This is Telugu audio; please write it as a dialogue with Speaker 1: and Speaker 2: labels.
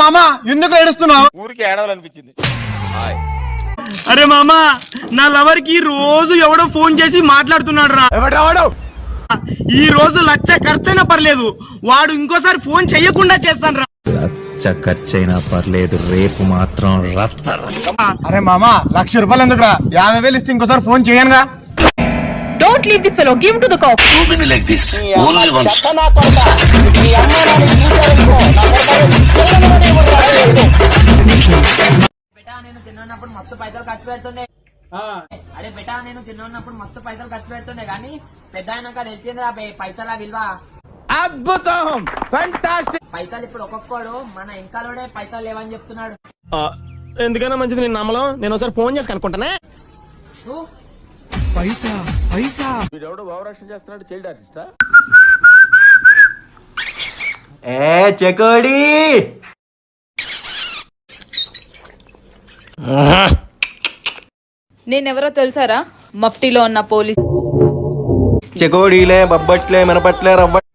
Speaker 1: మామ ఎందుకు ఏడుస్తున్నావు?
Speaker 2: ఊరికి ఏడవాలనిపించింది.
Speaker 1: అరే మామ, నా లవర్ కి రోజు ఎవడో ఫోన్ చేసి మాట్లాడుతున్నాడు రా. ఈ రోజు 1,00,000 ఖర్చైనా పర్లేదు, వాడు ఇంకోసారి ఫోన్ చెయ్యకుండా చేస్తాను రా.
Speaker 3: 1,00,000 ఖర్చైనా పర్లేదు, రేపు మాత్రం రచ్చ.
Speaker 1: అరే మామ, 1,00,000 రూపాయలు ఎందుకురా? 50,000 ఇస్తే ఇంకోసారి phone చేయనుగా.
Speaker 4: Don't leave this fellow. Give him to the cop.
Speaker 5: Do me like this. Only once.
Speaker 6: Beta నేను చిన్నప్పుడు మస్తు పైసలు ఖర్చు పెడుతుండే. అరే బెటా నేను చిన్నప్పుడు మస్తు పైసలు ఖర్చు పెడుతుండే, కానీ పెద్ద అయినాక తెలిసిందిరా పైసల విలువ.
Speaker 2: అద్భుతం, ఫెంటాస్టిక్.
Speaker 6: పైసలు ఇప్పుడు ఒక్కొక్కడు మన ఇంకాలోడే పైసలు లేవని చెప్తున్నాడు.
Speaker 2: ఎందుకైనా మంచిది నేను నమ్మలం. నేను ఒకసారి ఫోన్ చేసి కనుక్కుంటానే. వీడెవడో భావరక్షణ చేస్తున్నాడు, చైల్డ్ ఆర్టిస్టా?
Speaker 1: చెకోడి
Speaker 4: నేనెవరో తెలుసారా? మఫ్టీలో ఉన్న పోలీస్.
Speaker 1: చెకోడీలే, బొబ్బట్లే, మినపట్లే, రవ్వట్లే